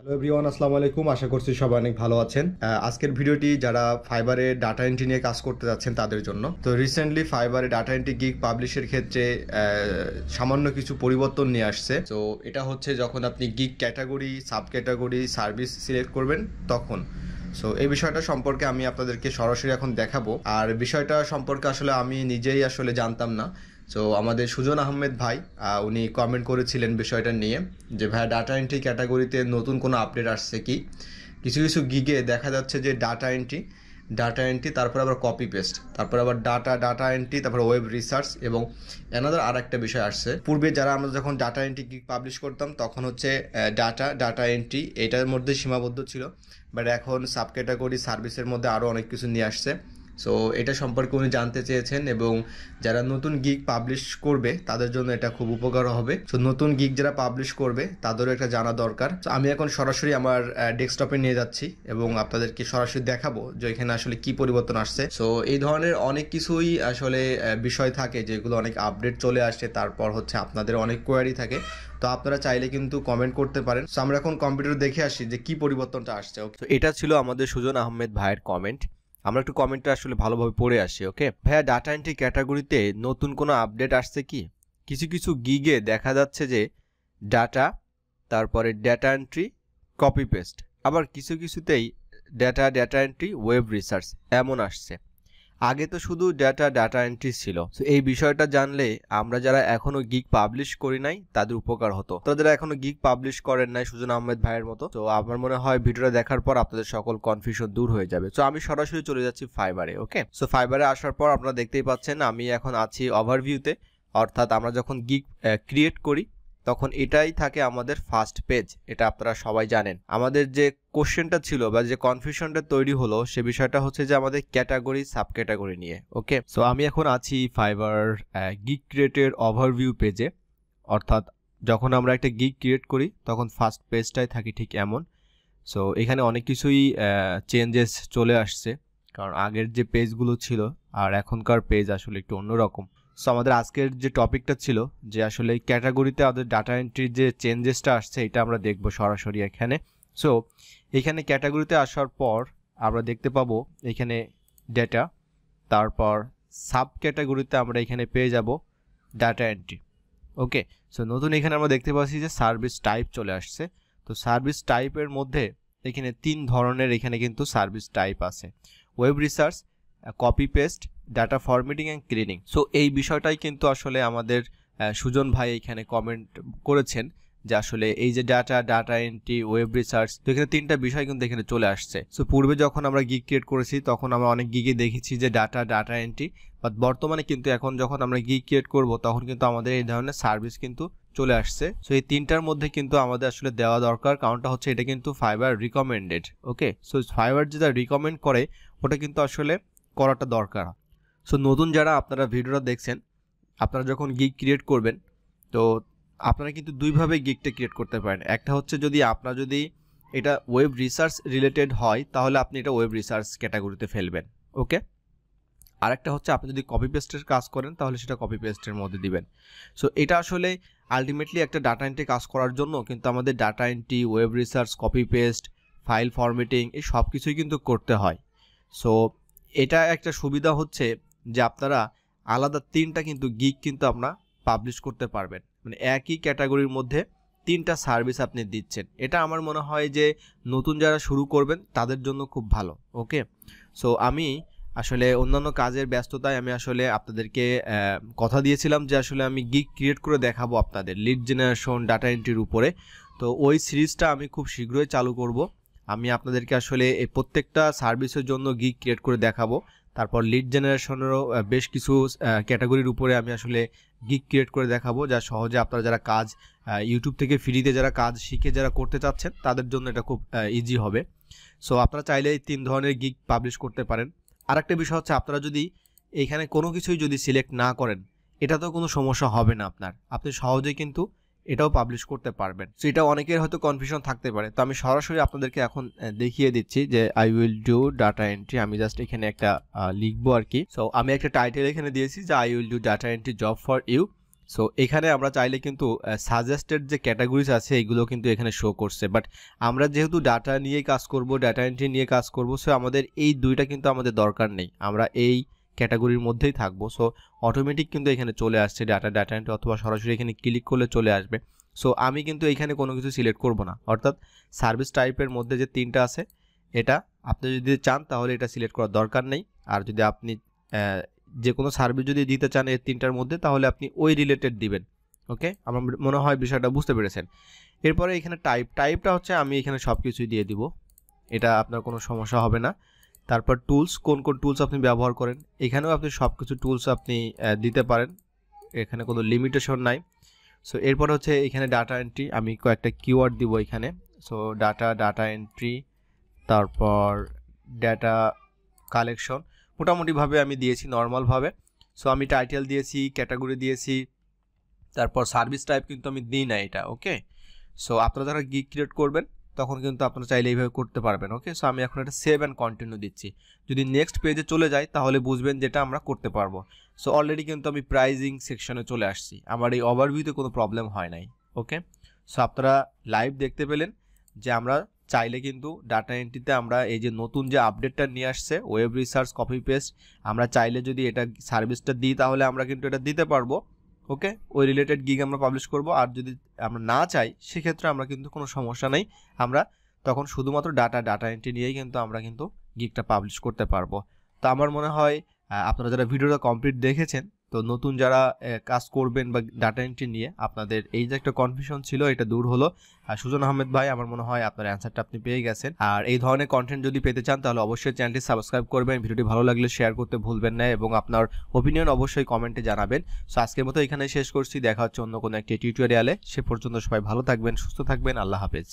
Hello everyone, আসসালামু আলাইকুম। আশা করছি সবাই অনেক ভালো আছেন। আজকের ভিডিওটি যারা ফাইবারে ডাটা এন্ট্রি নিয়ে কাজ করতে যাচ্ছেন তাদের জন্য। তো রিসেন্টলি ফাইবারে ডাটা এন্ট্রি গিগ পাবলিশের ক্ষেত্রে সামান্য কিছু পরিবর্তন নিয়ে আসছে। তো এটা হচ্ছে যখন আপনি gig category, sub category, service select করবেন তখন। সো এই বিষয়টা সম্পর্কে আমি আপনাদেরকে সরাসরি এখন দেখাবো। আর বিষয়টা সম্পর্কে আসলে আমি নিজেই আসলে জানতাম না। তো আমাদের সুজন আহমেদ ভাই উনি কমেন্ট করেছিলেন বিষয়টা নিয়ে যে ভাই ডাটা এন্ট্রি ক্যাটাগরিতে নতুন কোনো আপডেট আসছে কি। কিছু কিছু গিগে দেখা যাচ্ছে যে ডাটা এন্ট্রি তারপর আবার কপি পেস্ট, তারপর আবার ডাটা এন্ট্রি, তারপর ওয়েব রিসার্চ এবং অ্যানাদার আর একটা বিষয় আসছে। পূর্বে যারা আমরা যখন ডাটা এন্ট্রি গিগ পাবলিশ করতাম তখন হচ্ছে ডাটা এন্ট্রি এটার মধ্যে সীমাবদ্ধ ছিল, বাট এখন সাব ক্যাটাগরি সার্ভিসের মধ্যে আরও অনেক কিছু নিয়ে আসছে। সো এটা সম্পর্কে উনি জানতে চেয়েছেন এবং যারা নতুন গিগ পাবলিশ করবে তাদের জন্য এটা খুব উপকার হবে। সো নতুন গিগ যারা পাবলিশ করবে তাদেরও এটা জানা দরকার। তো আমি এখন সরাসরি আমার ডেস্কটপে নিয়ে যাচ্ছি এবং আপনাদেরকে সরাসরি দেখাবো যে এখানে আসলে কি পরিবর্তন আসছে। সো এই ধরনের অনেক কিছুই আসলে বিষয় থাকে যেগুলো অনেক আপডেট চলে আসে, তারপর হচ্ছে আপনাদের অনেক কোয়ারি থাকে। তো আপনারা চাইলে কিন্তু কমেন্ট করতে পারেন। সো আমরা এখন কম্পিউটার দেখে আসি যে কি পরিবর্তনটা আসছে। তো এটা ছিল আমাদের সুজন আহমেদ ভাইয়ের কমেন্ট। আমরা একটু কমেন্টটা আসলে ভালোভাবে পড়ে আসি। ওকে ভাইয়া, ডাটা এন্ট্রি ক্যাটাগরিতে নতুন কোনো আপডেট আসছে কি? কিছু কিছু গিগে দেখা যাচ্ছে যে ডাটা, তারপরে ডেটা এন্ট্রি, কপি পেস্ট, আবার কিছু কিছুতেই ডাটা এন্ট্রি, ওয়েব রিসার্চ এমন আসছে। আগে তো শুধু ডাটা এন্ট্রি ছিল। তো এই বিষয়টা জানলে আমরা যারা এখনো গিগ পাবলিশ করি নাই তাদের উপকার হতো। তো যারা এখনো গিগ পাবলিশ করেন নাই সুজন আহমেদ ভাইয়ের মতো, তো আমার মনে হয় ভিডিওটা দেখার পর আপনাদের সকল কনফিউশন দূর হয়ে যাবে। তো আমি সরাসরি চলে যাচ্ছি ফাইবারে। ওকে, সো ফাইবারে আসার পর আপনারা দেখতেই পাচ্ছেন আমি এখন আছি ওভারভিউতে। অর্থাৎ আমরা যখন গিগ ক্রিয়েট করি তখন এটাই থাকে আমাদের ফার্স্ট পেজ। এটা আপনারা সবাই জানেন। আমাদের যে কোশ্চেনটা ছিল বা যে কনফিউশনটা তৈরি হলো সে বিষয়টা হচ্ছে যে আমাদের ক্যাটাগরি সাব ক্যাটাগরি নিয়ে। ওকে, সো আমি এখন আছি ফাইবার গিগ ক্রিয়েটের ওভারভিউ পেজে। অর্থাৎ যখন আমরা একটা গিগ ক্রিয়েট করি তখন ফার্স্ট পেজটাই থাকে ঠিক এমন। সো এখানে অনেক কিছুই চেঞ্জেস চলে আসছে, কারণ আগের যে পেজগুলো ছিল আর এখনকার পেজ আসলে একটু অন্যরকম। সো আমাদের আজকের যে টপিকটা ছিল যে আসলে ক্যাটাগরিতে আমাদের ডাটা এন্ট্রির যে চেঞ্জেসটা আসছে এটা আমরা দেখব সরাসরি এখানে। সো এখানে ক্যাটাগরিতে আসার পর আমরা দেখতে পাবো এখানে ডেটা, তারপর সাব ক্যাটাগরিতে আমরা এখানে পেয়ে যাব ডাটা এন্ট্রি। ওকে, সো নতুন এখানে আমরা দেখতে পাচ্ছি যে সার্ভিস টাইপ চলে আসছে। তো সার্ভিস টাইপের মধ্যে এখানে তিন ধরনের এখানে কিন্তু সার্ভিস টাইপ আছে: web research, copy paste, data formatting and cleaning. So এই বিষয়টাই কিন্তু আসলে আমাদের সুজন ভাই এখানে কমেন্ট করেছেন যে আসলে এই যে ডাটা এন্ট্রি, ওয়েব রিসার্চ, তো এখানে তিনটা বিষয় কিন্তু এখানে চলে আসছে। সো পূর্বে যখন আমরা গিগ ক্রিয়েট করেছি তখন আমরা অনেক গিগে দেখেছি যে ডাটা এন্ট্রি, বাট বর্তমানে কিন্তু এখন যখন আমরা গিগ ক্রিয়েট করব তখন কিন্তু আমাদের এই ধরনের সার্ভিস কিন্তু চলে আসছে। সো এই তিনটার মধ্যে কিন্তু আমাদের আসলে দেওয়া দরকার, কারণটা হচ্ছে এটা কিন্তু ফাইবার রিকমেন্ডেড। ওকে, সো ফাইবার যেটা রিকমেন্ড করে ওটা কিন্তু আসলে করাটা দরকার। সো নতুন যারা আপনারা ভিডিওটা দেখছেন, আপনারা যখন গিগ ক্রিয়েট করবেন তো আপনারা কিন্তু দুইভাবে গিগটা ক্রিয়েট করতে পারেন। একটা হচ্ছে যদি এটা ওয়েব রিসার্চ রিলেটেড হয় তাহলে আপনি এটা ওয়েব রিসার্চ ক্যাটাগরিতে ফেলবেন। ওকে, আরেকটা হচ্ছে আপনি যদি কপি পেস্টের কাজ করেন তাহলে সেটা কপি পেস্টের মধ্যে দিবেন। সো এটা আসলে আলটিমেটলি একটা ডাটা এন্ট্রি কাজ করার জন্য কিন্তু আমাদের data entry, web research, copy paste, file formatting এই সব কিছুই কিন্তু করতে হয়। সো এটা একটা সুবিধা হচ্ছে যে আপনারা আলাদা তিনটা কিন্তু গিগ কিন্তু আপনারা পাবলিশ করতে পারবেন, মানে একই ক্যাটাগরির মধ্যে তিনটা সার্ভিস আপনি দিচ্ছেন। এটা আমার মনে হয় যে নতুন যারা শুরু করবেন তাদের জন্য খুব ভালো। ওকে, সো আমি আসলে অন্যান্য কাজের ব্যস্ততায় আমি আসলে আপনাদেরকে কথা দিয়েছিলাম যে আসলে আমি গিগ ক্রিয়েট করে দেখাবো আপনাদের লিড জেনারেশন ডাটা এন্ট্রির উপরে। তো ওই সিরিজটা আমি খুব শীঘ্রই চালু করব। আমি আপনাদেরকে আসলে এই প্রত্যেকটা সার্ভিসের জন্য গিগ ক্রিয়েট করে দেখাবো। তারপর লিড জেনারেশনেরও বেশ কিছু ক্যাটাগরির উপরে আমি আসলে গিগ ক্রিয়েট করে দেখাবো, যা সহজে আপনারা যারা কাজ ইউটিউব থেকে ফ্রিতে যারা কাজ শিখে যারা করতে চাচ্ছেন তাদের জন্য এটা খুব ইজি হবে। সো আপনারা চাইলে এই তিন ধরনের গিগ পাবলিশ করতে পারেন। আরেকটা বিষয় হচ্ছে আপনারা যদি এখানে কোনো কিছুই যদি সিলেক্ট না করেন এটাতেও কোনো সমস্যা হবে না, আপনি সহজেই কিন্তু এটাও পাবলিশ করতে পারবেন। সো এটা অনেকের হয়তো কনফিউশন থাকতে পারে, তো আমি সরাসরি আপনাদেরকে এখন দেখিয়ে দিচ্ছি যে I will do data entry. আমি জাস্ট এখানে একটা লিখবো আর কি। সো আমি একটা টাইটেল এখানে দিয়েছি যে I will do data entry job for you. So এখানে আমরা চাইলে কিন্তু সাজেস্টেড যে ক্যাটাগরিজ আছে এগুলো কিন্তু এখানে শো করছে, বাট আমরা যেহেতু ডাটা নিয়ে কাজ করব, ডাটা এন্ট্রি নিয়ে কাজ করব, সো আমাদের এই দুইটা কিন্তু আমাদের দরকার নেই, আমরা এই ক্যাটাগরির মধ্যেই থাকবো। সো অটোমেটিক কিন্তু এখানে চলে আসছে ডাটা এন্ট্রি, অথবা সরাসরি এখানে ক্লিক করলে চলে আসবে। সো আমি কিন্তু এখানে কোনো কিছু সিলেক্ট করব না, অর্থাৎ সার্ভিস টাইপের মধ্যে যে তিনটা আছে এটা আপনি যদি চান তাহলে এটা সিলেক্ট করার দরকার নেই। আর যদি আপনি যে কোনো সার্ভিস যদি দিতে চান এই তিনটার মধ্যে, তাহলে আপনি ওই রিলেটেড দিবেন। ওকে, আমার মনে হয় বিষয়টা বুঝতে পেরেছেন। এরপরে এখানে টাইপটা হচ্ছে আমি এখানে সব কিছুই দিয়ে দিব, এটা আপনার কোনো সমস্যা হবে না। তারপর টুলস, কোন কোন টুলস আপনি ব্যবহার করেন, এখানেও আপনি সব কিছু টুলস আপনি দিতে পারেন, এখানে কোনো লিমিটেশন নাই। সো এরপর হচ্ছে এখানে ডাটা এন্ট্রি, আমি কয়েকটা কিওয়ার্ড দিব এখানে। সো ডাটা এন্ট্রি, তারপর ডাটা কালেকশন, মোটামুটিভাবে আমি দিয়েছি নর্মালভাবে। সো আমি টাইটেল দিয়েছি, ক্যাটাগরি দিয়েছি, তারপর সার্ভিস টাইপ কিন্তু আমি দিই না এটা। ওকে, সো আপনারা যারা গিগ ক্রিয়েট করবেন তখন কিন্তু আপনারা চাইলে এইভাবে করতে পারবেন। ওকে, সো আমি এখন এটা সেভ অ্যান্ড কন্টিনিউ দিচ্ছি। যদি নেক্সট পেজে চলে যাই তাহলে বুঝবেন যেটা আমরা করতে পারবো। সো অলরেডি কিন্তু আমি প্রাইজিং সেকশনে চলে আসছি, আমার এই ওভারভিউতে কোনো প্রবলেম হয় নাই। ওকে, সো আপনারা লাইভ দেখতে পেলেন যে আমরা চাইলে কিন্তু ডাটা এন্ট্রিতে আমরা এই যে নতুন যে আপডেটটা নিয়ে আসছে ওয়েব রিসার্চ কপি পেস্ট, আমরা চাইলে যদি এটা সার্ভিসটা দিই তাহলে আমরা কিন্তু এটা দিতে পারবো। ওকে, ওই রিলেটেড গিগ আমরা পাবলিশ করব। আর যদি আমরা না চাই সেক্ষেত্রে আমরা কিন্তু কোনো সমস্যা নেই, আমরা তখন শুধুমাত্র ডাটা এন্ট্রি নিয়েই কিন্তু আমরা কিন্তু গিগটা পাবলিশ করতে পারবো। তো আমার মনে হয় আপনারা যারা ভিডিওটা কমপ্লিট দেখেছেন, তো নতুন যারা কাজ করবেন বা ডাটা এন্ট্রি নিয়ে আপনাদের এই যে একটা কনফিউশন ছিল এটা দূর হলো। সুজন আহমেদ ভাই, আমার মনে হয় আপনার অ্যান্সারটা আপনি পেয়ে গেছেন। আর এই ধরনের কন্টেন্ট যদি পেতে চান তাহলে অবশ্যই চ্যানেলটি সাবস্ক্রাইব করবেন, ভিডিওটি ভালো লাগলে শেয়ার করতে ভুলবেন না, এবং আপনার ওপিনিয়ন অবশ্যই কমেন্টে জানাবেন। সো আজকের মতো এখানে শেষ করছি, দেখা হচ্ছে অন্য কোনো একটি টিউটোরিয়ালে। সে পর্যন্ত সবাই ভালো থাকবেন, সুস্থ থাকবেন, আল্লাহ হাফেজ।